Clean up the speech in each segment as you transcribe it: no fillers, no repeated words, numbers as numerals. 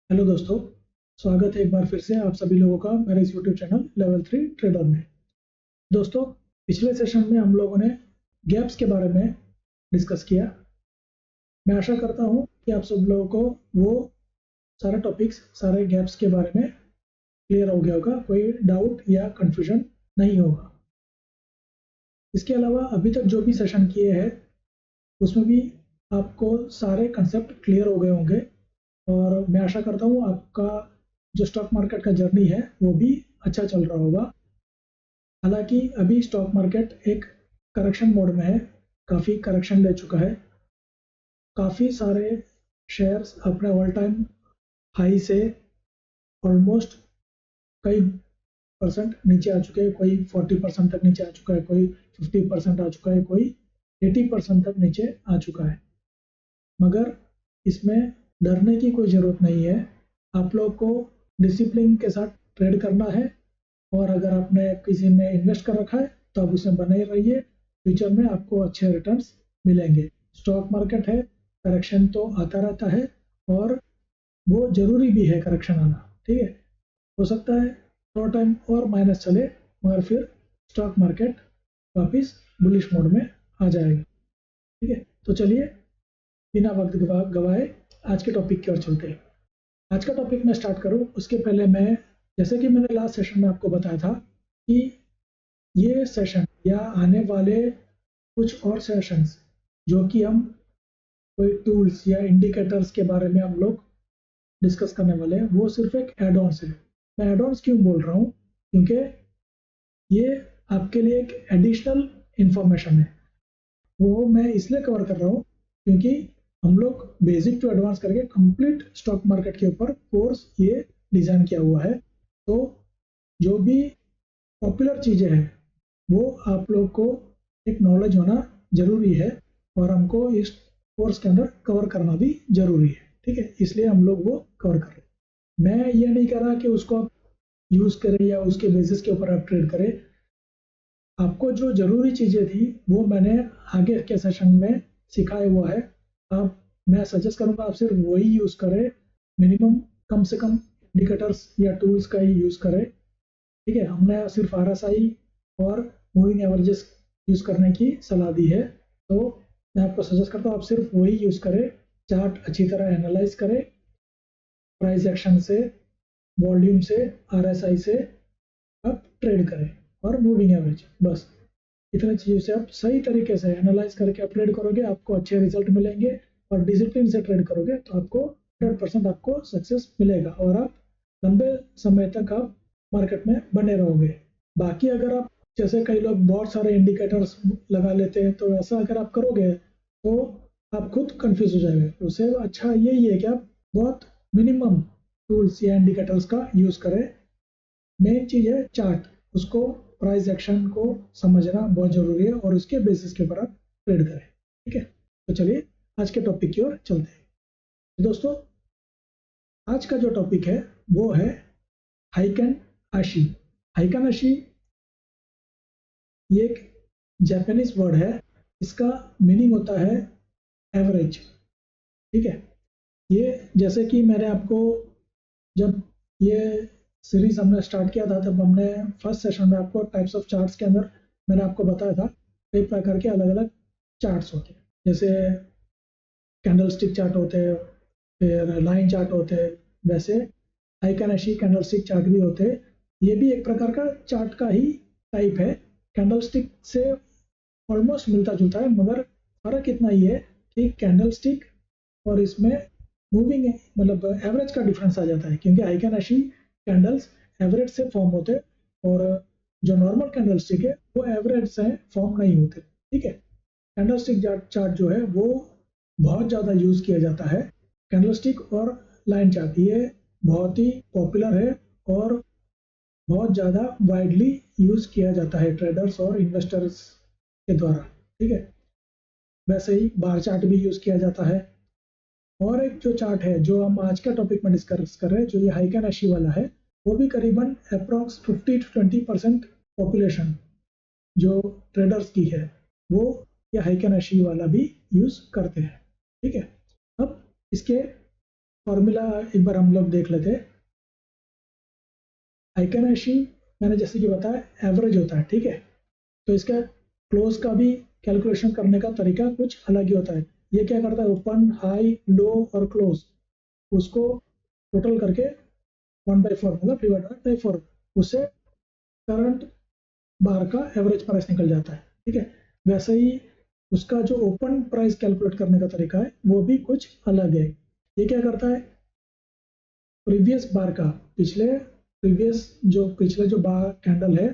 Hello दोस्तों, स्वागत है एक बार फिर से आप सभी लोगों का मेरे इस यूट्यूब चैनल लेवल 3 ट्रेडर में। दोस्तों, पिछले सेशन में हम लोगों ने गैप्स के बारे में डिस्कस किया। मैं आशा करता हूं कि आप सब लोगों को वो सारे टॉपिक्स, सारे गैप्स के बारे में क्लियर हो गया होगा, कोई डाउट या कन्फ्यूजन नहीं होगा। इसके अलावा अभी तक जो भी सेशन किए हैं उसमें भी आपको सारे कंसेप्ट क्लियर हो गए होंगे और मैं आशा करता हूँ आपका जो स्टॉक मार्केट का जर्नी है वो भी अच्छा चल रहा होगा। हालांकि अभी स्टॉक मार्केट एक करेक्शन मोड में है, काफ़ी करेक्शन ले चुका है। काफ़ी सारे शेयर्स अपने ऑल टाइम हाई से ऑलमोस्ट कई परसेंट नीचे आ चुके हैं। कोई 40% तक नीचे आ चुका है, कोई 50% आ चुका है, कोई 80% तक नीचे आ चुका है। मगर इसमें डरने की कोई ज़रूरत नहीं है। आप लोग को डिसिप्लिन के साथ ट्रेड करना है और अगर आपने किसी में इन्वेस्ट कर रखा है तो आप उसमें बने रहिए। फ्यूचर में आपको अच्छे रिटर्न्स मिलेंगे। स्टॉक मार्केट है, करेक्शन तो आता रहता है और वो ज़रूरी भी है करेक्शन आना। ठीक है, हो सकता है थोड़ा टाइम और माइनस चले मगर फिर स्टॉक मार्केट वापस बुलिश मोड में आ जाएगा। ठीक है, तो चलिए बिना वक्त गवाए आज के टॉपिक की ओर चलते हैं। आज का टॉपिक मैं स्टार्ट करूं उसके पहले मैं, जैसे कि मैंने लास्ट सेशन में आपको बताया था कि ये सेशन या आने वाले कुछ और सेशंस जो कि हम कोई टूल्स या इंडिकेटर्स के बारे में हम लोग डिस्कस करने वाले हैं, वो सिर्फ एक एड ऑन्स है। मैं एड ऑन्स क्यों बोल रहा हूँ? क्योंकि ये आपके लिए एक एडिशनल इंफॉर्मेशन है। वो मैं इसलिए कवर कर रहा हूँ क्योंकि हम लोग बेसिक टू एडवांस करके कंप्लीट स्टॉक मार्केट के ऊपर कोर्स ये डिज़ाइन किया हुआ है। तो जो भी पॉपुलर चीज़ें हैं वो आप लोग को एक नॉलेज होना ज़रूरी है और हमको इस कोर्स के अंदर कवर करना भी ज़रूरी है। ठीक है, इसलिए हम लोग वो कवर कर रहे हैं। मैं ये नहीं कह रहा कि उसको आप यूज़ करें या उसके बेसिस के ऊपर आप ट्रेड करें। आपको जो ज़रूरी चीज़ें थी वो मैंने आगे के सेशन में सिखाया हुआ है। आप, मैं सजेस्ट करूँगा आप सिर्फ वही यूज़ करें। मिनिमम कम से कम इंडिकेटर्स या टूल्स का ही यूज़ करें। ठीक है, हमने सिर्फ RSI और मूविंग एवरेजेस यूज़ करने की सलाह दी है। तो मैं आपको सजेस्ट करता हूँ आप सिर्फ वही यूज़ करें। चार्ट अच्छी तरह एनालाइज करें, प्राइस एक्शन से, वॉल्यूम से, RSI से आप ट्रेड करें और मूविंग एवरेज, बस इतनी चीज़ों से आप सही तरीके से एनालाइज करके आप ट्रेड करोगे, आपको अच्छे रिजल्ट मिलेंगे। और डिसिप्लिन से ट्रेड करोगे तो आपको 100% आपको सक्सेस मिलेगा और आप लंबे समय तक आप मार्केट में बने रहोगे। बाकी अगर आप, जैसे कई लोग बहुत सारे इंडिकेटर्स लगा लेते हैं, तो ऐसा अगर आप करोगे तो आप खुद कंफ्यूज हो जाएंगे। उससे अच्छा यही है कि आप बहुत मिनिमम टूल्स या इंडिकेटर्स का यूज़ करें। मेन चीज़ है चार्ट, उसको, प्राइस एक्शन को समझना बहुत ज़रूरी है और उसके बेसिस के ऊपर आप ट्रेड करें। ठीक है, तो चलिए आज के टॉपिक की ओर चलते हैं। तो दोस्तों, आज का जो टॉपिक है वो है हाइकेन आशी। हाइकेन आशी ये एक जापानीज वर्ड है। इसका मीनिंग होता है एवरेज। ठीक है, ये जैसे कि मैंने आपको, जब ये सीरीज हमने स्टार्ट किया था तब हमने फर्स्ट सेशन में आपको टाइप्स ऑफ चार्ट्स के अंदर मैंने आपको बताया था कई प्रकार के अलग अलग चार्ट्स होते हैं। जैसे कैंडल स्टिक चार्ट होते हैं, फिर लाइन चार्ट होते हैं, वैसे आइकन कैंडल स्टिक चार्ट भी होते हैं। ये भी एक प्रकार का चार्ट का ही टाइप है। कैंडल स्टिक से ऑलमोस्ट मिलता जुलता है, मगर फर्क इतना ही है कि कैंडल स्टिक और इसमें मूविंग मतलब एवरेज का डिफरेंस आ जाता है, क्योंकि आइकन कैंडल्स एवरेज से फॉर्म होते हैं और जो नॉर्मल कैंडल स्टिक है वो एवरेज से फॉर्म नहीं होते। ठीक है, कैंडल स्टिक चार्ट जो है वो बहुत ज़्यादा यूज़ किया जाता है। कैंडल स्टिक और लाइन चार्ट ये बहुत ही पॉपुलर है और बहुत ज़्यादा वाइडली यूज़ किया जाता है ट्रेडर्स और इन्वेस्टर्स के द्वारा। ठीक है, वैसे ही बार चार्ट भी यूज़ किया जाता है। और एक जो चार्ट है जो हम आज का टॉपिक में डिस्कस कर रहे हैं, जो ये हाइकन अशी वाला है, वो भी करीबन अप्रॉक्स 50 to 20% पॉपुलेशन जो ट्रेडर्स की है वो ये हाइकन अशी वाला भी यूज़ करते हैं। ठीक है, अब इसके फॉर्मूला एक बार हम लोग देख लेते हैं। आइकनैशी मैंने जैसे कि बताया एवरेज होता है, ठीक है। तो इसका क्लोज का भी कैलकुलेशन करने का तरीका कुछ अलग ही होता है। ये क्या करता है, ओपन, हाई, लो और क्लोज उसको टोटल करके 1/4 मतलब डिवाइडेड बाई 4, उससे करंट बार का एवरेज प्राइस निकल जाता है, ठीक है। वैसे ही उसका जो ओपन प्राइस कैलकुलेट करने का तरीका है वो भी कुछ अलग है। ये क्या करता है, प्रीवियस बार का पिछले जो बार कैंडल है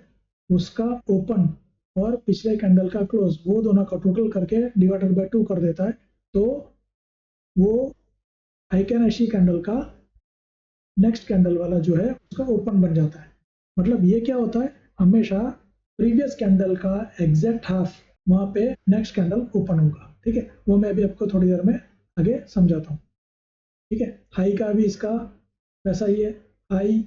उसका ओपन और पिछले कैंडल का क्लोज वो दोनों का टोटल करके डिवाइडेड बाय 2 कर देता है, तो वो आइकनैशी कैंडल का नेक्स्ट कैंडल वाला जो है उसका ओपन बन जाता है। मतलब ये क्या होता है, हमेशा प्रीवियस कैंडल का एग्जैक्ट हाफ वहां पे नेक्स्ट कैंडल ओपन होगा, ठीक है। वो मैं अभी आपको थोड़ी देर में आगे समझाता हूँ, ठीक है। हाई का भी इसका वैसा ही है, हाई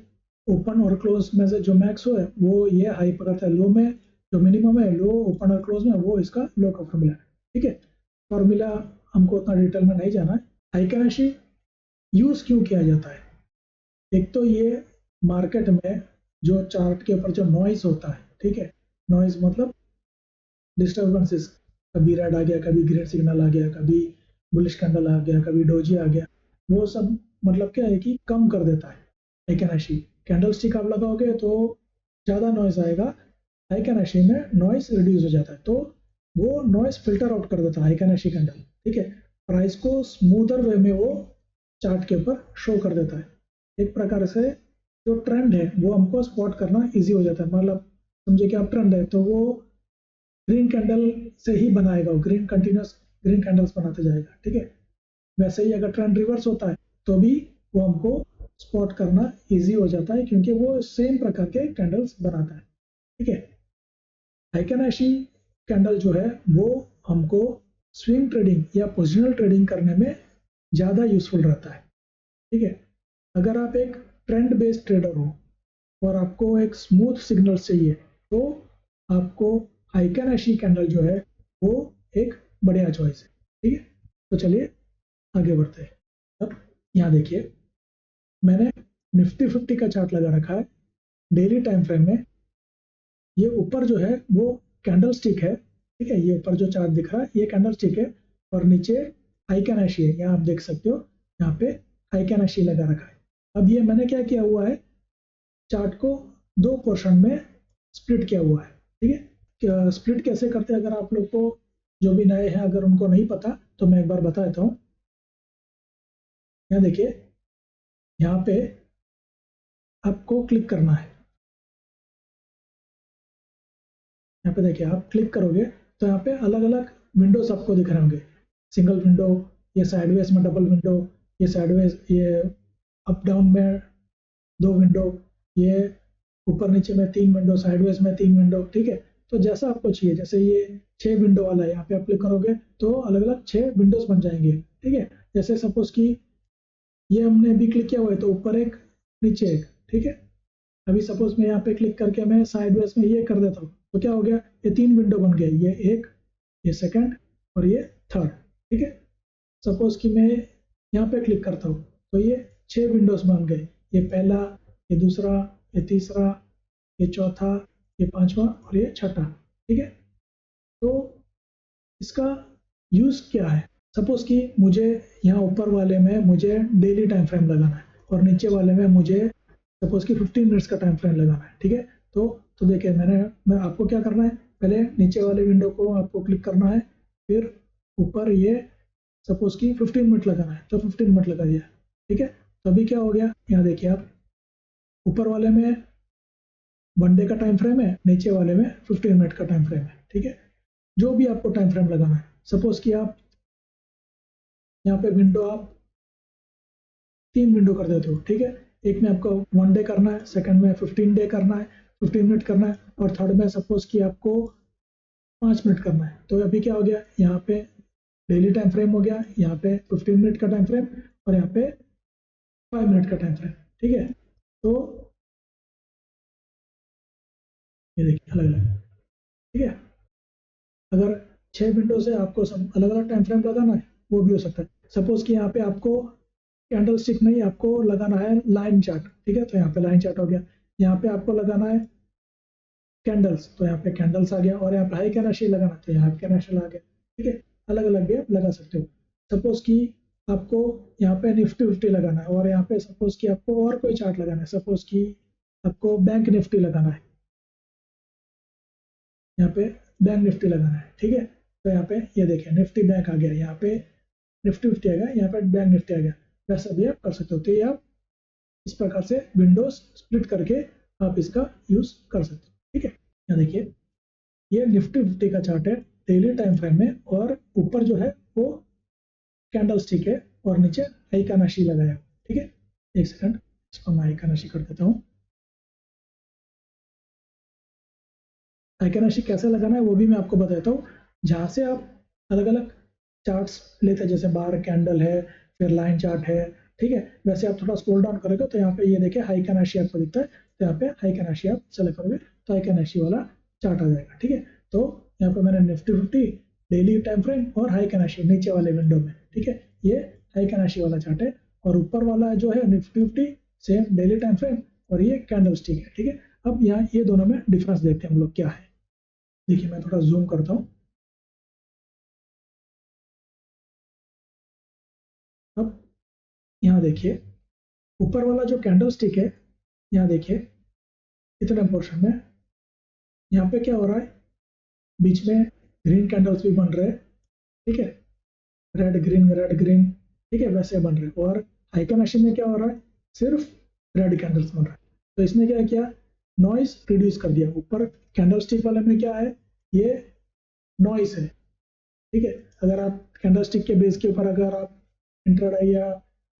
ओपन और क्लोज में से जो मैक्स हो है वो ये हाई पकड़ता है, लो में जो मिनिमम है लो ओपन और क्लोज में वो इसका लो का फॉर्मूला है, ठीक है। फॉर्मूला हमको उतना डिटेल में नहीं जाना है। आइकनैशी यूज क्यों किया जाता है, एक तो ये मार्केट में जो चार्ट के ऊपर जो नॉइज होता है, ठीक है, नॉइज मतलब डिस्टर्बेंसेस, कभी रेड आ गया, कभी ग्रीन सिग्नल आ गया, कभी बुलिश कैंडल आ गया, कभी डोजी आ गया, वो सब मतलब क्या है कि कम कर देता है आइकनैशी। कैंडल स्टिक आप लगाओगे तो ज़्यादा नॉइज आएगा, आइकनैशी में नॉइज रिड्यूस हो जाता है, तो वो नॉइज फिल्टर आउट कर देता है आइकनैशी कैंडल, ठीक है। प्राइस को स्मूदर वे में वो चार्ट के ऊपर शो कर देता है। एक प्रकार से जो ट्रेंड है वो हमको स्पॉट करना इजी हो जाता है। मतलब समझे कि आप ट्रेंड है तो वो ग्रीन कैंडल से ही बनाएगा, वो ग्रीन कंटिन्यूस ग्रीन कैंडल्स बनाते जाएगा, ठीक है। वैसे ही अगर ट्रेंड रिवर्स होता है तो भी वो हमको स्पॉट करना इजी हो जाता है क्योंकि वो सेम प्रकार के कैंडल्स बनाता है, ठीक है। आइकनैशी कैंडल जो है वो हमको स्विंग ट्रेडिंग या पोजिशनल ट्रेडिंग करने में ज़्यादा यूजफुल रहता है, ठीक है। अगर आप एक ट्रेंड बेस्ड ट्रेडर हो और आपको एक स्मूथ सिग्नल चाहिए तो आपको आइकनैशी कैंडल जो है वो एक बढ़िया चॉइस है, ठीक है। तो चलिए आगे बढ़ते हैं। अब यहाँ देखिए, मैंने निफ्टी 50 का चार्ट लगा रखा है डेली टाइम फ्रेम में। ये ऊपर जो है वो कैंडल स्टिक है, ठीक है। ये ऊपर जो चार्ट दिख रहा है ये कैंडल स्टिक है और नीचे आइकनैशी है, यहाँ आप देख सकते हो, यहाँ पे आइकनैशी लगा रखा है। अब ये मैंने क्या किया हुआ है, चार्ट को दो पोर्शन में स्प्लिट किया हुआ है, ठीक है। स्प्लिट कैसे करते हैं, अगर आप लोग को जो भी नए हैं अगर उनको नहीं पता तो मैं एक बार बता देता हूँ। यहाँ देखिए, यहाँ पे आपको क्लिक करना है, यहाँ पे देखिए आप क्लिक करोगे तो यहाँ पे अलग अलग विंडोज आपको दिख रहे होंगे। सिंगल विंडो, ये साइडवेज में डबल विंडो, ये साइडवेज, ये अप डाउन में दो विंडो, ये ऊपर नीचे में 3 विंडो, साइडवेज में 3 विंडो, ठीक है। तो जैसा आपको चाहिए, जैसे ये 6 विंडो वाला है, यहाँ पे आप क्लिक करोगे तो अलग अलग 6 विंडोज बन जाएंगे, ठीक है। जैसे सपोज कि ये हमने अभी क्लिक किया हुआ है तो ऊपर एक नीचे एक, ठीक है। अभी सपोज मैं यहाँ पे क्लिक करके मैं साइडवेज में ये कर देता हूँ तो क्या हो गया, ये 3 विंडो बन गए, ये एक, ये सेकंड और ये थर्ड, ठीक है। सपोज कि मैं यहाँ पे क्लिक करता हूँ तो ये 6 विंडोज बन गए, ये पहला, ये दूसरा, ये तीसरा, ये चौथा, ये पांचवा और ये छठा, ठीक है। तो इसका यूज क्या है, सपोज कि मुझे यहाँ ऊपर वाले में मुझे डेली टाइम फ्रेम लगाना है और नीचे वाले में मुझे सपोज कि 15 मिनट्स का टाइम फ्रेम लगाना है, ठीक है। तो देखिए मैं आपको क्या करना है, पहले नीचे वाले विंडो को आपको क्लिक करना है, फिर ऊपर ये सपोज कि 15 मिनट लगाना है तो 15 मिनट लगा दिया, ठीक है। तो अभी क्या हो गया, यहाँ देखिए आप, ऊपर वाले में 1 डे का टाइम फ्रेम है, नीचे वाले में 15 मिनट का टाइम फ्रेम है, ठीक है। जो भी आपको टाइम फ्रेम लगाना है, सपोज कि आप यहाँ पे विंडो आप 3 विंडो कर देते हो, ठीक है। एक में आपको 1 डे करना है, सेकंड में 15 डे करना है, 15 मिनट करना है और थर्ड में सपोज कि आपको 5 मिनट करना है। तो अभी क्या हो गया, यहाँ पे डेली टाइम फ्रेम हो गया, यहाँ पे 15 मिनट का टाइम फ्रेम और यहाँ पे 5 मिनट का टाइम फ्रेम, ठीक है। तो ये देखिए अलग अलग, ठीक है। अगर 6 विंडो से आपको सब अलग अलग टाइम फ्रेम लगाना है वो भी हो सकता है। सपोज कि यहाँ पे आपको कैंडल स्टिक नहीं, आपको लगाना है लाइन चार्ट, ठीक है। तो यहाँ पे लाइन चार्ट हो गया। यहाँ पे आपको लगाना है कैंडल्स, तो यहाँ पे कैंडल्स आ गया। और यहाँ पे हाई कैनाशी लगाना, तो यहाँ पे कैनाशी आ गया, ठीक है। अलग अलग भी आप लगा सकते हो। सपोज कि आपको यहाँ पे निफ्टी 50 लगाना है, और यहाँ पे सपोज कि आपको और कोई चार्ट लगाना है, सपोज कि आपको बैंक निफ्टी लगाना है, यहाँ पे बैंक निफ्टी लगाना है, ठीक है। तो यहाँ पे ये देखिए निफ्टी बैंक आ गया, यहाँ पे निफ्टी 50 आ गया, यहाँ पे बैंक निफ्टी आ गया। वैसा भी आप कर सकते हो। तो ये आप इस प्रकार से विंडोज स्प्लिट करके आप इसका यूज कर सकते हो, ठीक है। यहाँ देखिए ये निफ्टी 50 का चार्ट है, डेली टाइम फ्रेम में, और ऊपर जो है वो कैंडल स्टिक है, और नीचे हाई कानाशी लगाया, ठीक है। एक सेकंड, इसको मैं हाई कानाशी कर देता हूँ। हाई कानाशी कैसे लगाना है वो भी मैं आपको बताता हूँ। जहाँ से आप अलग अलग चार्ट्स लेते हैं, जैसे बार कैंडल है, फिर लाइन चार्ट है, ठीक है। वैसे आप थोड़ा स्क्रॉल डाउन करोगे तो यहाँ पे ये देखिए हाई कानाशी आपको दिखता है, तो यहाँ पे हाई कानाशी आप सेलेक्ट करोगे तो हाई कानाशी वाला चार्ट आ जाएगा, ठीक है। तो यहाँ पे मैंने निफ्टी 50 डेली टाइम फ्रेम और हाई कानाशी नीचे वाले विंडो में, ठीक है। ये हाई कानाशी वाला चार्ट है, और ऊपर वाला जो है Nifty 50 same daily time frame, और ये कैंडल स्टिक है, ठीक है। अब यहाँ ये दोनों में डिफरेंस देखते हैं हम लोग क्या है। देखिए मैं थोड़ा जूम करता हूँ। अब यहाँ देखिए ऊपर वाला जो कैंडल स्टिक है, यहाँ देखिए इतने पोर्शन में, यहाँ पे क्या हो रहा है, बीच में ग्रीन कैंडल्स भी बन रहे हैं, ठीक है। रेड ग्रीन, ठीक है, वैसे बन रहे हैं। और आइकन मशीन में क्या हो रहा है, सिर्फ रेड कैंडल्स बन रहा है। तो इसने क्या किया, नॉइस रिड्यूस कर दिया। ऊपर कैंडल स्टिक वाले में क्या है, ये नॉइस है, ठीक है। अगर आप कैंडल स्टिक के बेस के ऊपर अगर आप इंट्राडे या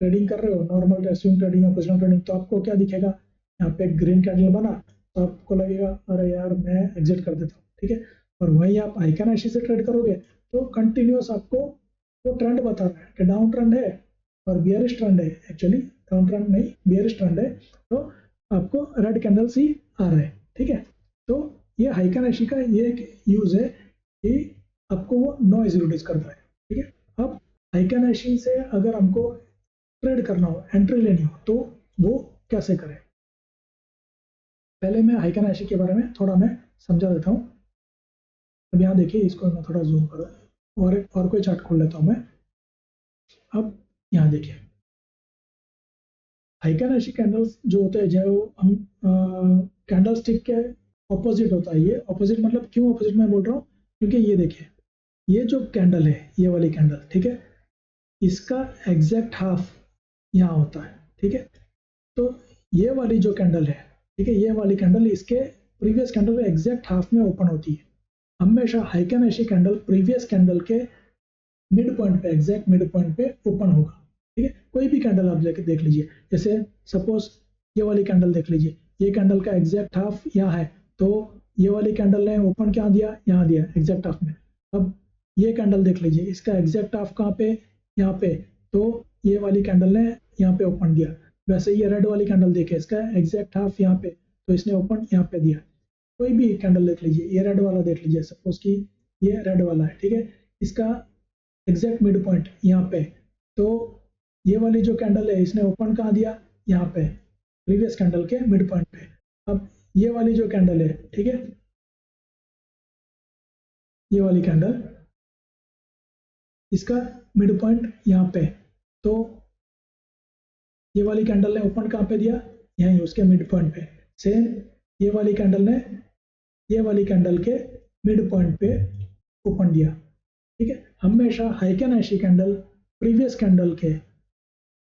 ट्रेडिंग कर रहे हो, नॉर्मल स्विंग ट्रेडिंग या पोजिशनल ट्रेडिंग, तो आपको क्या दिखेगा, यहाँ पे ग्रीन कैंडल बना तो आपको लगेगा अरे यार मैं एग्जिट कर देता हूँ, ठीक है। और वही आप आइकन ऐसी से ट्रेड करोगे तो कंटिन्यूस आपको वो ट्रेंड बता रहा है कि डाउन ट्रेंड है और बियरिश ट्रेंड है, एक्चुअली डाउन ट्रेंड नहीं बियरिश ट्रेंड है, तो आपको रेड कैंडल्स ही आ रहे हैं, ठीक है। तो ये हाइकन ऐसी का ये एक यूज है कि आपको वो नॉइज रिड्यूस करता है, ठीक है। अब आइकन ऐसी से अगर हमको ट्रेड करना हो, एंट्री लेनी हो, तो वो कैसे करें। पहले मैं हाइकन ऐशी के बारे में थोड़ा मैं समझा देता हूँ। अब यहाँ देखिए, इसको मैं थोड़ा जूम करूँ और कोई चार्ट खोल लेता हूँ मैं। अब यहाँ देखिए हाइकन ऐशी कैंडल्स जो होते हैं, जो हम कैंडल स्टिक के ऑपोजिट होता है। ये ऑपोजिट मतलब क्यों ऑपोजिट मैं बोल रहा हूँ, क्योंकि ये देखिए ये जो कैंडल है, ये वाली कैंडल, ठीक है, इसका एग्जैक्ट हाफ यहाँ होता है, ठीक है। तो ये वाली जो कैंडल है, ठीक है, ये वाली कैंडल इसके प्रीवियस कैंडल के एग्जैक्ट हाफ में ओपन होती है। हमेशा हाइकन ऐसी कैंडल प्रीवियस कैंडल के मिड पॉइंट पे, एग्जैक्ट मिड पॉइंट पे ओपन होगा, ठीक है। कोई भी कैंडल आप लेके देख लीजिए, जैसे सपोज ये वाली कैंडल देख लीजिए, ये कैंडल का एग्जैक्ट हाफ यहाँ है, तो ये वाली कैंडल ने ओपन क्या दिया, यहाँ दिया एग्जैक्ट हाफ में। अब ये कैंडल देख लीजिए, इसका एग्जैक्ट हाफ कहाँ पे, यहाँ पे, तो ये वाली कैंडल ने यहाँ पे ओपन दिया। वैसे ये रेड वाली कैंडल देखे, इसका एग्जैक्ट हाफ यहाँ पे, तो इसने ओपन यहाँ पे दिया। कोई भी कैंडल देख लीजिए, ये रेड वाला देख लीजिए, सपोज कि ये रेड वाला है, ठीक है, इसका एग्जैक्ट मिड पॉइंट यहाँ पे, तो ये वाली जो कैंडल है इसने ओपन कहाँ दिया, यहाँ पे प्रीवियस कैंडल के मिड पॉइंट पे। अब ये वाली जो कैंडल है, ठीक है, ये वाली कैंडल, इसका मिड पॉइंट यहाँ पे, तो ये वाली कैंडल ने ओपन कहाँ पे दिया, यहीं उसके मिड पॉइंट पे। सेम ये वाली कैंडल ने ये वाली कैंडल के मिड पॉइंट पे ओपन दिया, ठीक है। हमेशा हाइकन ऐसी कैंडल प्रीवियस कैंडल के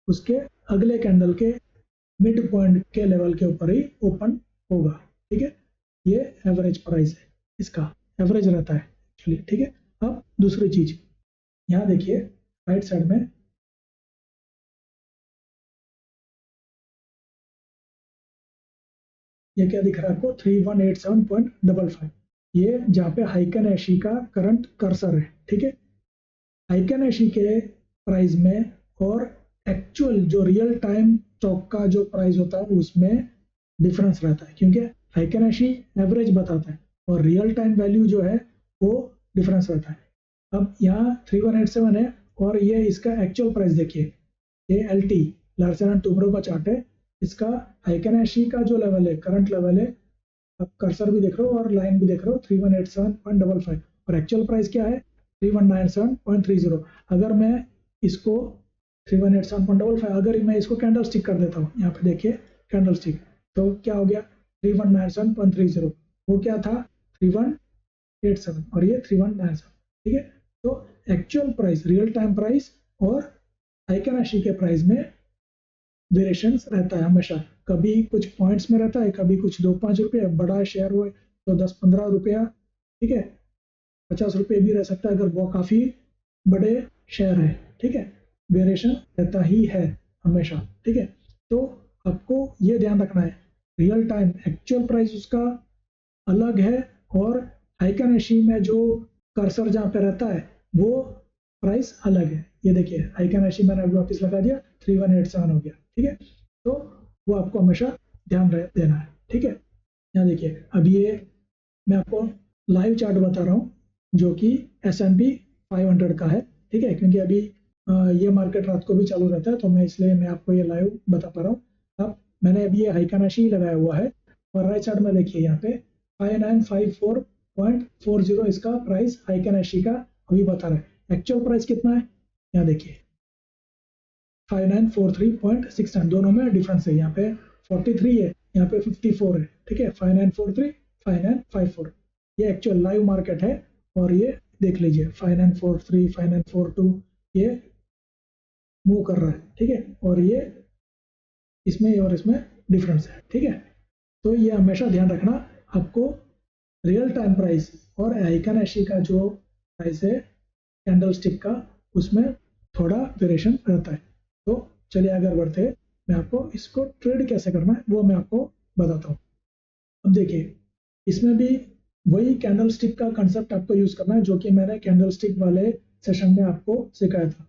उसके अगले कैंडल के मिड पॉइंट के लेवल के ऊपर ही ओपन होगा, ठीक है। ये एवरेज प्राइस है, इसका एवरेज रहता है एक्चुअली, ठीक है। अब दूसरी चीज यहाँ देखिए राइट साइड में, ये क्या दिख रहा है आपको, 3187.55, ये जहाँ पे हाइकन ऐशी का करंट कर्सर है, ठीक है। हाइकन ऐशी के प्राइस में और एक्चुअल जो रियल टाइम स्टॉक का जो प्राइस होता है उसमें डिफरेंस रहता है, क्योंकि हाइकन ऐशी एवरेज बताता है और रियल टाइम वैल्यू जो है वो डिफरेंस रहता है। अब यहाँ 3187 है और ये इसका एक्चुअल प्राइस देखिए ये LT लार्जर एंड टुमरो का चार्ट है। इसका आइकन का जो लेवल है, करंट लेवल है, आप कर्सर भी देख रहे हो और लाइन भी देख रहे हो 3187.55 और एक्चुअल प्राइस क्या है 3197.30। अगर मैं इसको 3187.55 अगर मैं इसको कैंडल स्टिक कर देता हूँ, यहाँ पे देखिए कैंडल स्टिक, तो क्या हो गया 3197.30, वो क्या था 3187 और ये 3197, ठीक है। तो actual price, real time price और आइकन के प्राइस में वेरिएशंस रहता है हमेशा, कभी कुछ पॉइंट्स में रहता है, कभी कुछ 2-5 रुपये, बड़ा शेयर हुए तो 10-15 रुपया, ठीक है, 50 रुपये भी रह सकता है अगर वो काफ़ी बड़े शेयर है, ठीक है। वेरिएशन रहता ही है हमेशा, ठीक है। तो आपको ये ध्यान रखना है, रियल टाइम एक्चुअल प्राइस उसका अलग है और आइकन में जो कर्सर जहाँ पे रहता है वो प्राइस अलग है। ये देखिए आइकन मैंने अभी वापस लगा दिया 3187 हो गया, ठीक है। तो वो आपको हमेशा ध्यान देना है, ठीक है। यहाँ देखिए अभी ये मैं आपको लाइव चार्ट बता रहा हूँ जो कि S&P 500 का है, ठीक है, क्योंकि अभी ये मार्केट रात को भी चालू रहता है तो मैं इसलिए मैं आपको ये लाइव बता पा रहा हूँ। अब मैंने अभी ये हाइकानाशी लगाया हुआ है और राइट साइड में देखिए यहाँ पे 5954.40 इसका प्राइस हाइकानाशी का अभी बता रहा है। एक्चुअल प्राइस कितना है यहाँ देखिए 5943.69, दोनों में डिफरेंस है, यहाँ पे 43 है, यहाँ पे 54 है, ठीक है। 5943 5954 ये एक्चुअल लाइव मार्केट है और ये देख लीजिए 5943 5942 ये मूव कर रहा है, ठीक है, और ये इसमें और इसमें डिफरेंस है, ठीक है। तो ये हमेशा ध्यान रखना आपको रियल टाइम प्राइस और आइकन का जो प्राइस है कैंडल स्टिक का उसमें थोड़ा वेरिएशन रहता है। तो चलिए आगे बढ़ते हैं, मैं आपको इसको ट्रेड कैसे करना है वो मैं आपको बताता हूँ। अब देखिए इसमें भी वही कैंडल स्टिक का कंसेप्ट आपको यूज करना है जो कि मैंने कैंडल स्टिक वाले सेशन में आपको सिखाया था।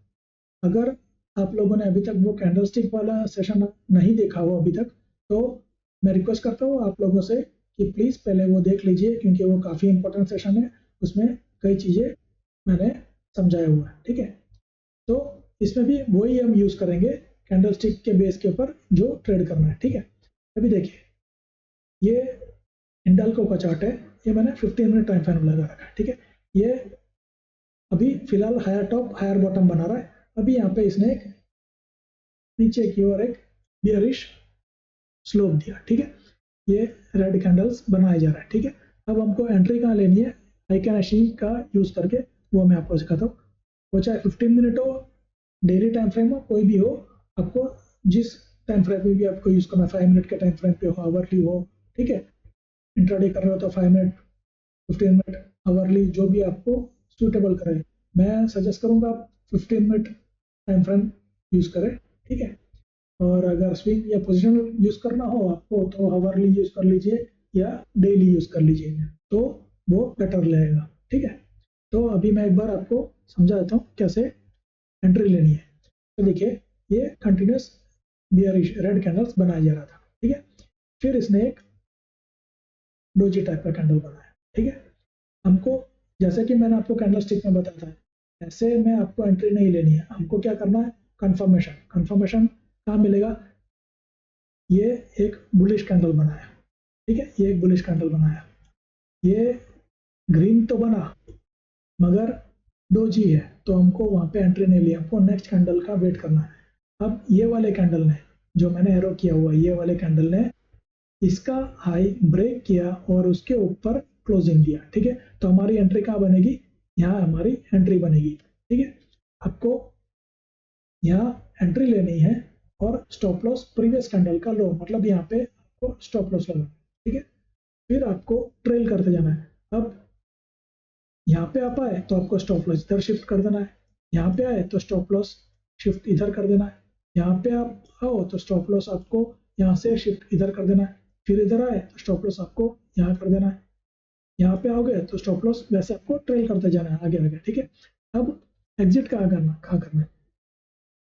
अगर आप लोगों ने अभी तक वो कैंडल स्टिक वाला सेशन नहीं देखा हो अभी तक, तो मैं रिक्वेस्ट करता हूँ आप लोगों से कि प्लीज़ पहले वो देख लीजिए क्योंकि वो काफ़ी इंपॉर्टेंट सेशन है, उसमें कई चीज़ें मैंने समझाया हुआ है, ठीक है। तो इसमें भी वही हम यूज़ करेंगे कैंडल स्टिक के बेस के ऊपर जो ट्रेड करना है, ठीक है। अभी देखिए ये हिंडाल्को का चार्ट है, ये मैंने 15 मिनट टाइम फ्रेम लगा रखा है, ठीक है। ये अभी फिलहाल हायर टॉप हायर बॉटम बना रहा है। अभी यहाँ पे इसने एक नीचे की ओर एक बियरिश स्लोप दिया, ठीक है। ये रेड कैंडल्स बनाया जा रहा है, ठीक है। अब हमको एंट्री कहाँ लेनी है आइकन का यूज करके वो मैं आपको सिखाता हूँ। वो चाहे 15 मिनट हो, डेली टाइम फ्रेम हो, कोई भी हो, आपको जिस टाइम फ्रेम पे भी आपको यूज करना है, 5 मिनट के टाइम फ्रेम पे हो, आवरली हो, ठीक है। इंट्राडे कर रहे हो तो 5 मिनट 15 मिनट आवरली जो भी आपको सूटेबल करे। मैं सजेस्ट करूंगा आप 15 मिनट टाइम फ्रेम यूज करें, ठीक है। और अगर स्विंग या पोजिशन यूज करना हो आपको तो आवरली यूज कर लीजिए या डेली यूज कर लीजिए, तो वो बेटर रहेगा, ठीक है। तो अभी मैं एक बार आपको समझा देता हूँ कैसे एंट्री लेनी है। तो देखिए ये कंटिन्यूस बियरिश रेड कैंडल्स बनाया जा रहा था, ठीक है। फिर इसने एक डोजी टाइप का कैंडल बनाया, ठीक है। हमको जैसे कि मैंने आपको कैंडल स्टिक में बताया था ऐसे में आपको एंट्री नहीं लेनी है, हमको क्या करना है कंफर्मेशन। कंफर्मेशन कहाँ मिलेगा, ये एक बुलिश कैंडल बनाया, ठीक है, ये एक बुलिश कैंडल बनाया, ये ग्रीन तो बना मगर डोजी है तो हमको वहां पे एंट्री नहीं लिया, हमको नेक्स्ट कैंडल का वेट करना है। अब ये वाले कैंडल ने जो मैंने एरो किया हुआ ये वाले कैंडल ने इसका हाई ब्रेक किया और उसके ऊपर क्लोजिंग दिया, ठीक है। तो हमारी एंट्री कहाँ बनेगी, यहाँ हमारी एंट्री बनेगी, ठीक है। आपको यहाँ एंट्री लेनी है और स्टॉप लॉस प्रीवियस कैंडल का लो, मतलब यहाँ पे आपको स्टॉप लॉस लगाना, ठीक है। फिर आपको ट्रेल करते जाना है। अब यहाँ पे आप आए तो आपको स्टॉप लॉस इधर शिफ्ट कर देना है, यहाँ पे आए तो स्टॉप लॉस शिफ्ट इधर कर देना है, यहाँ पे आप आओ तो स्टॉप लॉस आपको यहाँ से शिफ्ट इधर कर देना है, फिर इधर आए तो स्टॉप लॉस आपको यहाँ कर देना है, यहाँ पे आओगे तो स्टॉप लॉस वैसे आपको ट्रेल करते जाना है आगे आगे, ठीक है। अब एग्जिट कहाँ करना है,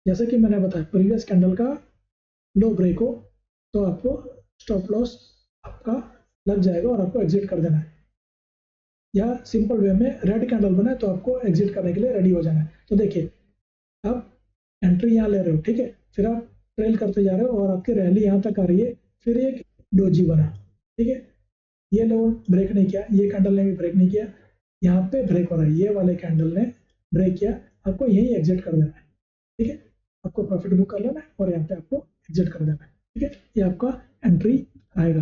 जैसे कि मैंने बताया प्रीवियस कैंडल का लो ब्रेक हो तो आपको स्टॉप लॉस आपका लग जाएगा और आपको एग्जिट कर देना है, या सिंपल वे में रेड कैंडल बनाए तो आपको एग्जिट करने के लिए रेडी हो जाना है। तो देखिए अब एंट्री यहाँ ले रहे हो, ठीक है, फिर आप ट्रेल करते जा रहे हो और आपकी रैली यहाँ तक आ रही है, फिर एक डोजी बना, ठीक है। ये लेवल ब्रेक नहीं किया, ये कैंडल ने भी ब्रेक नहीं किया, यहाँ पे ब्रेक हो रहा है, ये वाले कैंडल ने ब्रेक किया, आपको यही एग्जिट कर देना है, ठीक है। आपको प्रॉफिट बुक कर लेना है और यहाँ पे आपको एग्जिट कर देना है, ठीक है। ये आपका एंट्री आएगा।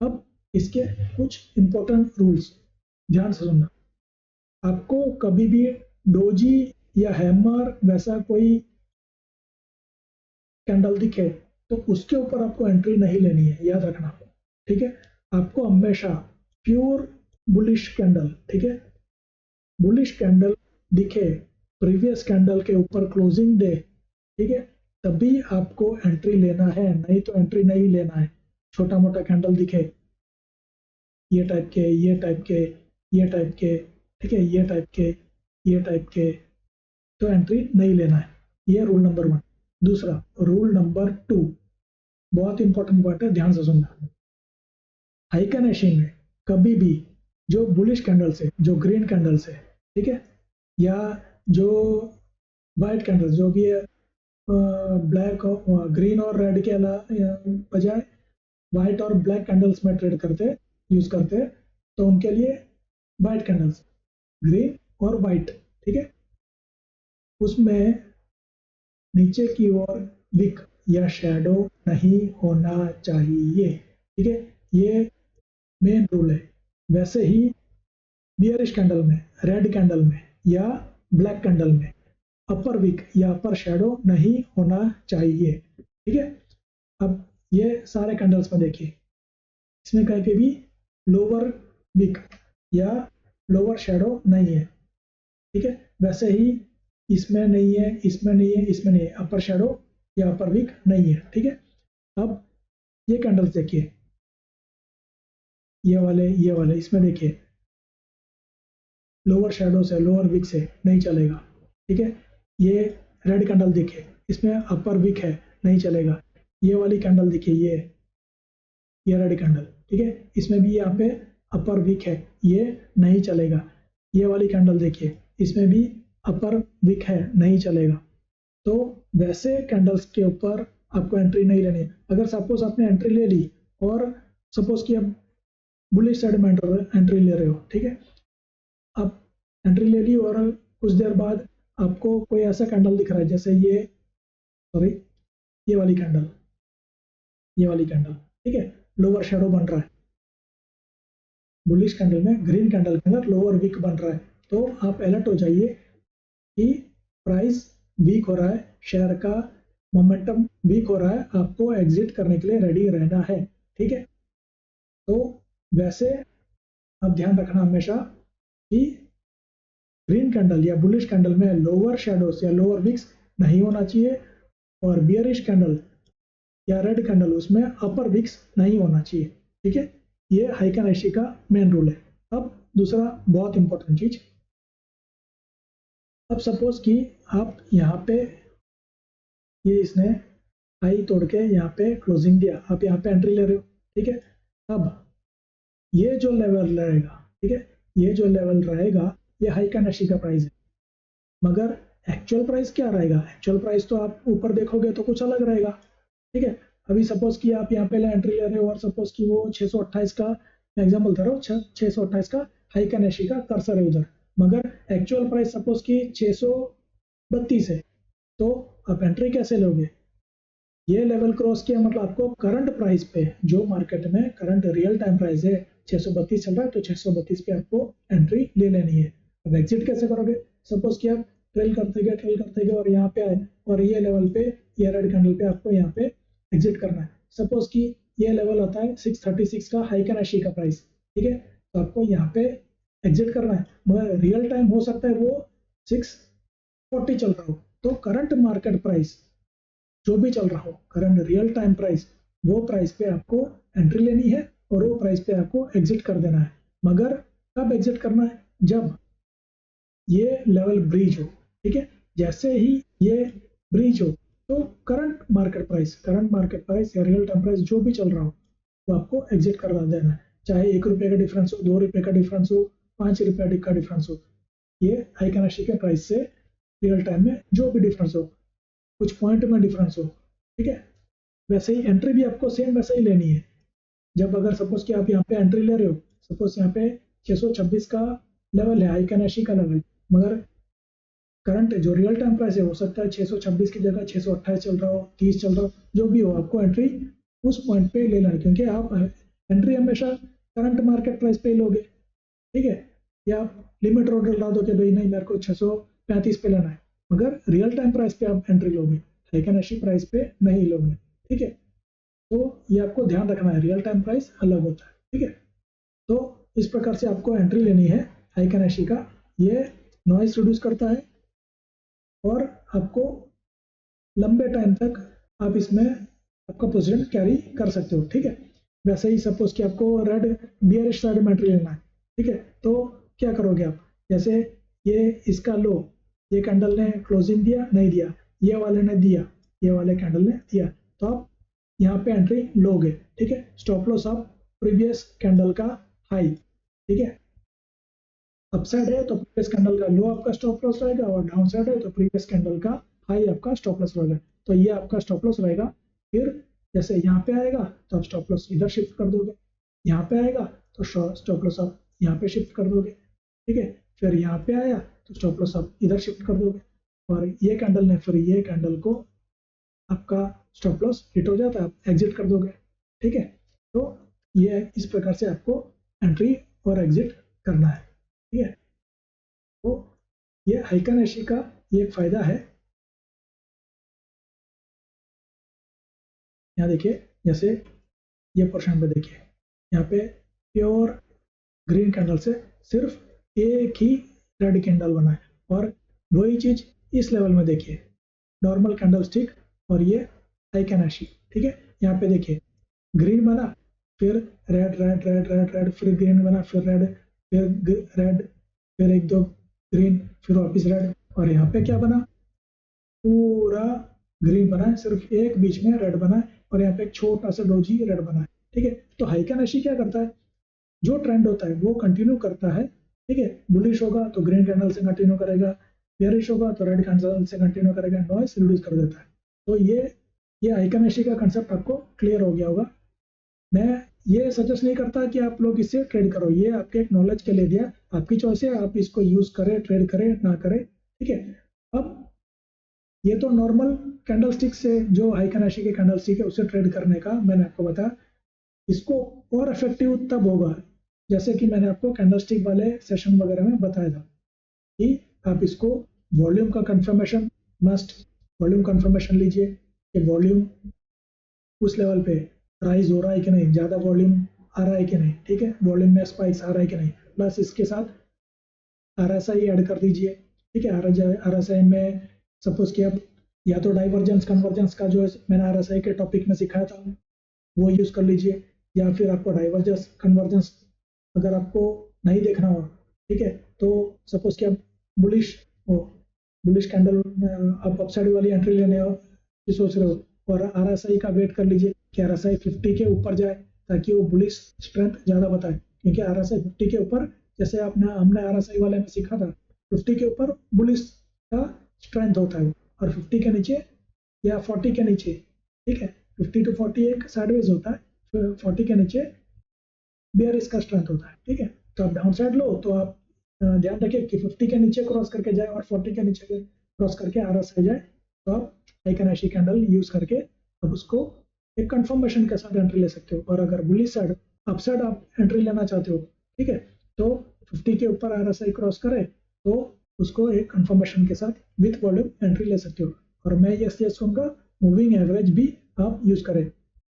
अब इसके कुछ इंपॉर्टेंट रूल्स ध्यान से सुनना। आपको कभी भी डोजी या हैमर वैसा कोई कैंडल दिखे तो उसके ऊपर आपको एंट्री नहीं लेनी है, याद रखना, ठीक है। आपको हमेशा प्योर बुलिश कैंडल, ठीक है, बुलिश कैंडल दिखे प्रीवियस कैंडल के ऊपर क्लोजिंग डे, ठीक है, तभी आपको एंट्री लेना है, नहीं तो एंट्री नहीं लेना है। छोटा मोटा कैंडल दिखे, ये टाइप के, ये टाइप के, ये टाइप के, ठीक है, ये टाइप के, ये टाइप के, तो एंट्री नहीं लेना है। ये रूल नंबर 1। दूसरा रूल नंबर 2 बहुत इंपॉर्टेंट पॉइंट है, ध्यान से सुनना। हाइकनेशी में कभी भी जो बुलिश कैंडल से, जो ग्रीन कैंडल से, ठीक है, या जो वाइट कैंडल जो कि ब्लैक और ग्रीन और रेड के बजाय वाइट और ब्लैक कैंडल्स में ट्रेड करते यूज करते, तो उनके लिए वाइट कैंडल्स, ग्रीन और वाइट, ठीक है, उसमें नीचे की ओर विक या शैडो नहीं होना चाहिए, ठीक है। ये मेन रूल है। वैसे ही बियरिश कैंडल में, रेड कैंडल में या ब्लैक कैंडल में अपर विक या अपर शैडो नहीं होना चाहिए, ठीक है। अब ये सारे कैंडल्स में देखिए, इसमें कहीं पे भी लोअर विक या लोअर शैडो नहीं है, ठीक है। वैसे ही इसमें नहीं है, इसमें नहीं है, इसमें नहीं है, अपर शैडो या अपर विक नहीं है, ठीक है। अब ये कैंडल्स देखिए, ये वाले इसमें देखिए लोअर शैडो से, लोअर विक से नहीं चलेगा, ठीक है। ये रेड कैंडल देखिए, इसमें अपर विक है, नहीं चलेगा। ये वाली कैंडल देखिए, ये रेड कैंडल, ठीक है, इसमें भी यहाँ पे अपर विक है, ये नहीं चलेगा। ये वाली कैंडल देखिए, इसमें भी अपर विक है, नहीं चलेगा। तो वैसे कैंडल्स के ऊपर आपको एंट्री नहीं लेनी है। अगर सपोज आपने एंट्री ले ली और सपोज कि आप बुलिश साइड में एंट्री ले रहे हो, ठीक है, आप एंट्री ले ली और कुछ देर बाद आपको कोई ऐसा कैंडल दिख रहा है, जैसे ये, सॉरी, ये वाली कैंडल, ये वाली कैंडल, ठीक है, लोअर शैडो बन रहा है, बुलिश कैंडल में ग्रीन कैंडल के अंदर लोअर वीक बन रहा है, तो आप अलर्ट हो जाइए कि प्राइस वीक हो रहा है, शेयर का मोमेंटम वीक हो रहा है, आपको एग्जिट करने के लिए रेडी रहना है, ठीक है। तो वैसे आप ध्यान रखना हमेशा कि ग्रीन कैंडल या बुलिश कैंडल में लोअर शैडोज या लोअर विक्स नहीं होना चाहिए, और बियरिश कैंडल या रेड कैंडल उसमें अपर विक्स नहीं होना चाहिए, ठीक है। ये हाइकनेशी का मेन रूल है। अब दूसरा बहुत इंपॉर्टेंट चीज, अब सपोज कि आप यहाँ पे ये इसने हाई तोड़ के यहाँ पे क्लोजिंग दिया, आप यहाँ पे एंट्री ले रहे हो, ठीक है। अब ये जो लेवल रहेगा, ठीक है, ये जो लेवल रहेगा ये हाइकनेशी का प्राइस है, मगर एक्चुअल प्राइस क्या रहेगा? एक्चुअल प्राइस तो आप ऊपर देखोगे तो कुछ अलग रहेगा, ठीक है। अभी सपोज कि आप यहाँ पे एंट्री ले रहे हो और सपोज कि वो 628 का एग्जाम्पल दे रहा हूँ, 628 का हाइकनेशी का कर्सर है उधर, मगर एक्चुअल प्राइस सपोज कि 632 है, तो आप एंट्री कैसे लोगे? ये लेवल क्रॉस किया मतलब आपको करंट प्राइस पे, जो मार्केट में करंट रियल टाइम प्राइस है 632 चल रहा है, तो 632 पे आपको एंट्री ले लेनी है। अब एग्जिट कैसे करोगे? सपोज कि आप ट्रेल करते गए और यहाँ पे आए और ये लेवल पे, ये रेड कैंडल पे आपको यहाँ पे एग्जिट करना है। सपोज कि ये लेवल आता है 636 का हाइकनेशी का प्राइस, ठीक है, तो आपको यहाँ पे एग्जिट करना है, मगर रियल टाइम हो सकता है वो 640 चल रहा हो, तो करंट मार्केट प्राइस जो भी चल रहा हो, करंट रियल टाइम प्राइस, वो प्राइस पे आपको एंट्री लेनी है और वो प्राइस पे आपको एग्जिट कर देना है। मगर कब एग्जिट करना है? जब ये लेवल ब्रीच हो, ठीक है। जैसे ही ये ब्रीच हो तो करंट मार्केट प्राइस या रियल टाइम प्राइस जो भी चल रहा हो वो आपको एग्जिट कर देना है, चाहे 1 रुपये का डिफरेंस हो, 2 रुपये का डिफरेंस हो, 5 रुपये का डिफरेंस हो, ये हाइकनेशी के प्राइस से रियल टाइम में जो भी डिफरेंस हो, कुछ पॉइंट में डिफरेंस हो, ठीक है। वैसे ही एंट्री भी आपको सेम वैसे ही लेनी है। जब अगर सपोज कि आप यहाँ पे एंट्री ले रहे हो, सपोज यहाँ पे 626 का लेवल है, आइकन का लेवल, मगर करंट जो रियल टाइम प्राइस है हो सकता है 626 की जगह 628 चल रहा हो, 30 चल रहा हो, जो भी हो, आपको एंट्री उस पॉइंट पे लेना है, क्योंकि आप एंट्री हमेशा करंट मार्केट प्राइस पे ही लोगे, ठीक है। या आप लिमिट ऑर्डर लगा दो कि भाई नहीं मेरे को 635 पे लेना है, मगर रियल टाइम प्राइस पे आप एंट्री लोगे, आइकन प्राइस पे नहीं लोगे, ठीक है। तो ये आपको ध्यान रखना है, रियल टाइम प्राइस अलग होता है, ठीक है। तो इस प्रकार से आपको एंट्री लेनी है आइकन का। ये नॉइस रिड्यूस करता है और आपको लंबे टाइम तक आप इसमें आपका पोजीशन कैरी कर सकते हो, ठीक है। वैसे ही सपोज कि आपको रेड बियरिश साइड में एंट्री लेना है, ठीक है, तो क्या करोगे आप, जैसे ये इसका लो, ये कैंडल ने क्लोजिंग दिया नहीं दिया, ये वाले ने दिया, ये वाले कैंडल ने दिया, तो आप यहाँ पे एंट्री लोगे, ठीक है। स्टॉप लॉस आप प्रीवियस कैंडल का हाई, ठीक है। अपसाइड है तो प्रीवियस कैंडल का लो आपका स्टॉप लॉस रहेगा, और डाउन साइड है तो प्रीवियस कैंडल का हाई आपका स्टॉप लॉस रहेगा। तो ये आपका स्टॉप लॉस रहेगा। फिर जैसे यहाँ पे आएगा तो आप स्टॉप लॉस इधर शिफ्ट कर दोगे, यहाँ पे आएगा तो स्टॉप लॉस आप यहाँ पे शिफ्ट कर दोगे, ठीक है। फिर यहाँ पे आया तो स्टॉप लॉस आप इधर शिफ्ट कर दोगे, और ये कैंडल ने फिर ये कैंडल को आपका स्टॉप लॉस हिट हो जाता है, आप एग्जिट कर दोगे, ठीक है। तो ये इस प्रकार से आपको एंट्री और एग्जिट करना है, ठीक है। तो ये आइकन का ये एक फायदा है। यहाँ देखिए, जैसे ये पोर्शन पे देखिए, यहाँ पे प्योर ग्रीन कैंडल से सिर्फ एक ही रेड कैंडल बना है, और वही चीज इस लेवल में देखिए, नॉर्मल कैंडल स्टिक और ये आइकन, ठीक है। यहाँ पे देखिए ग्रीन बना, फिर red red red red red, फिर ग्रीन बना, फिर रेड, फिर रेड, फिर एक दो ग्रीन, फिर वापिस रेड, और यहाँ पे क्या बना, पूरा ग्रीन बना है, सिर्फ एक बीच में रेड बना है, और यहाँ पे एक छोटा सा डोजी रेड बना है, ठीक है। तो आइकन क्या करता है, जो ट्रेंड होता है वो कंटिन्यू करता है, ठीक है। बुलिश होगा तो ग्रीन कैंडल से कंटिन्यू करेगा, बेयरिश होगा तो रेड कैंडल से कंटिन्यू करेगा, नॉइस रिड्यूस कर देता है। तो ये आइकन का कंसेप्ट आपको क्लियर हो गया होगा। मैं ये सजेस्ट नहीं करता कि आप लोग इससे ट्रेड करो, ये आपके एक नॉलेज के लिए दिया, आपकी चॉइस है, आप इसको यूज करें, ट्रेड करें ना करें, ठीक है। अब ये तो नॉर्मल कैंडल स्टिक से, जो आइकन के कैंडल स्टिक है उससे ट्रेड करने का मैंने आपको बताया। इसको और इफेक्टिव तब होगा जैसे कि मैंने आपको कैंडल स्टिक वाले सेशन वगैरह में बताया था कि आप इसको वॉल्यूम का कंफर्मेशन, मस्ट वॉल्यूम कंफर्मेशन लीजिए कि वॉल्यूम उस लेवल पे राइज हो रहा है कि नहीं, ज़्यादा वॉल्यूम आ रहा है कि नहीं, ठीक है, वॉल्यूम में स्पाइक्स आ रहा है कि नहीं, प्लस इसके साथ RSI ऐड कर दीजिए, ठीक है। RSI में सपोज कि आप या तो डाइवर्जेंस कन्वर्जेंस का जो मैंने RSI के टॉपिक में सिखाया था वो यूज़ कर लीजिए, या फिर आपको डाइवर्जेंस कन्वर्जेंस अगर आपको नहीं देखना हो, ठीक है, तो सपोज कि आप बुलिश हो, बुलिश कैंडल आप अपसाइड वाली एंट्री लेने हो ये सोच रहे हो, और RSI का वेट कर लीजिए कि RSI 50 के ऊपर जाए ताकि वो बुलिश स्ट्रेंथ ज़्यादा बताए, क्योंकि RSI 50 के ऊपर, जैसे हमने RSI वाले में सीखा था, 50 के ऊपर बुलिश का स्ट्रेंथ होता है, और 50 के नीचे या 40 के नीचे, ठीक है, 50 to 40 एक साइडवेज होता है, फिर 40 के नीचे बेयरिश का स्ट्रेंथ होता है, ठीक है। तो आप डाउन साइड लो तो आप ध्यान रखिए कि 50 के नीचे क्रॉस करके जाए और 40 के नीचे क्रॉस करके RSI जाए, तो आप आइकन कैंडल यूज करके अब उसको एक कंफर्मेशन के साथ एंट्री ले सकते हो। और अगर बुलिश साइड अपसाइड आप एंट्री लेना चाहते हो, ठीक है, तो 50 के ऊपर RSI क्रॉस करे तो उसको एक कंफर्मेशन के साथ विथ वॉल्यूम एंट्री ले सकते हो। और मैं ये सजेस्ट करूंगा मूविंग एवरेज भी आप यूज करें।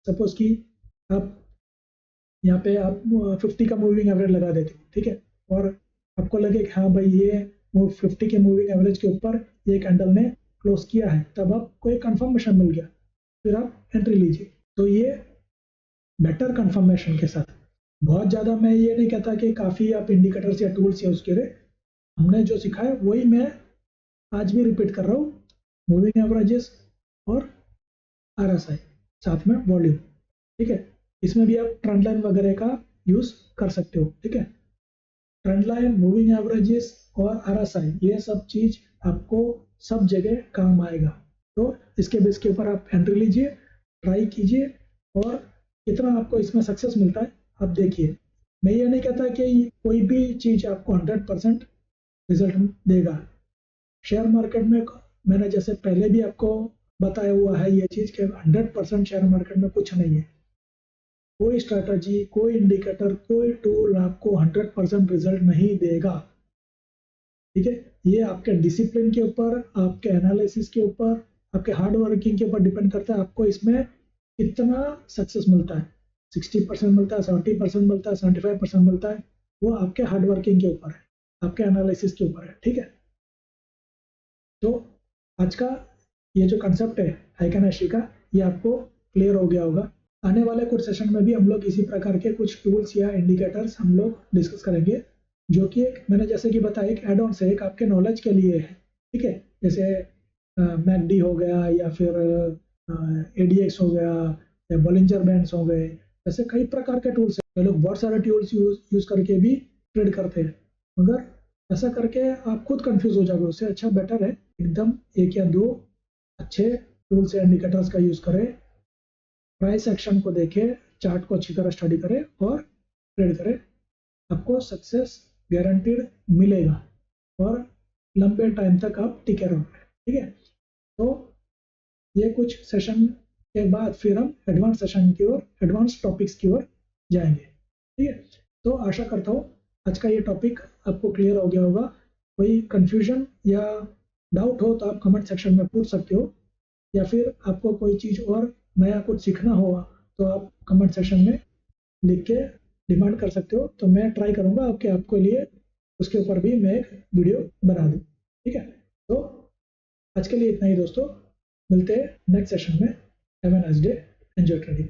सपोज कि आप यहाँ पे आप 50 का मूविंग एवरेज लगा देते हो, ठीक है, और आपको लगे कि हाँ भाई ये 50 के मूविंग एवरेज के ऊपर ये कैंडल ने क्लोज किया है, तब आपको एक कंफर्मेशन मिल गया, फिर आप एंट्री लीजिए। तो ये बेटर कंफर्मेशन के साथ, बहुत ज़्यादा मैं ये नहीं कहता कि काफ़ी आप इंडिकेटर्स या टूल्स यूज करें, हमने जो सिखाया वही मैं आज भी रिपीट कर रहा हूँ, मूविंग एवरेजेस और RSI साथ में वॉल्यूम, ठीक है। इसमें भी आप ट्रेंड लाइन वगैरह का यूज कर सकते हो, ठीक है। ट्रेंड लाइन, मूविंग एवरेजेस और RSI, ये सब चीज आपको सब जगह काम आएगा। तो इसके बेस के ऊपर आप एंट्री लीजिए, ट्राई कीजिए और कितना आपको इसमें सक्सेस मिलता है आप देखिए। मैं ये नहीं कहता कि कोई भी चीज़ आपको 100% रिजल्ट देगा। शेयर मार्केट में मैंने जैसे पहले भी आपको बताया हुआ है ये चीज़ कि 100% शेयर मार्केट में कुछ नहीं है। कोई स्ट्रैटेजी, कोई इंडिकेटर, कोई टूल आपको 100% रिजल्ट नहीं देगा। ठीक है, ये आपके डिसिप्लिन के ऊपर, आपके एनालिसिस के ऊपर, आपके हार्ड वर्किंग के ऊपर डिपेंड करता है आपको इसमें कितना सक्सेस मिलता है। 60% मिलता है, 70% मिलता है, 75% मिलता है, वो आपके हार्ड वर्किंग के ऊपर है, आपके एनालिसिस के ऊपर है। ठीक है, तो आज का ये जो कंसेप्ट है हाइकेनाशी का, ये आपको क्लियर हो गया होगा। आने वाले कुछ सेशन में भी हम लोग इसी प्रकार के कुछ टूल्स या इंडिकेटर्स हम लोग डिस्कस करेंगे, जो कि एक मैंने जैसे कि बताया एक एड ऑन से, एक आपके नॉलेज के लिए है। ठीक है, जैसे मैकडी हो गया या फिर एडीएक्स हो गया या बॉलिंजर बैंड्स हो गए, ऐसे कई प्रकार के टूल्स हैं। लोग बहुत सारे टूल्स यूज करके भी ट्रेड करते हैं, मगर ऐसा करके आप खुद कंफ्यूज हो जाओगे। उससे अच्छा बेटर है एकदम एक या दो अच्छे टूल्स या इंडिकेटर्स का यूज करें, प्राइस एक्शन को देखें, चार्ट को अच्छी तरह स्टडी करें और ट्रेड करें। आपको सक्सेस गारंटीड मिलेगा और लंबे टाइम तक आप टिके रहोगे। ठीक है, तो ये कुछ सेशन के बाद फिर हम एडवांस सेशन की ओर, एडवांस टॉपिक्स की ओर जाएंगे। ठीक है, तो आशा करता हूँ आज का ये टॉपिक आपको क्लियर हो गया होगा। कोई कंफ्यूजन या डाउट हो तो आप कमेंट सेक्शन में पूछ सकते हो, या फिर आपको कोई चीज़ और नया कुछ सीखना होगा तो आप कमेंट सेक्शन में लिख के डिमांड कर सकते हो। तो मैं ट्राई करूँगा आपके लिए उसके ऊपर भी मैं एक वीडियो बना दूँ। ठीक है, तो आज के लिए इतना ही दोस्तों, मिलते हैं नेक्स्ट सेशन में। Have a nice day, enjoy trading.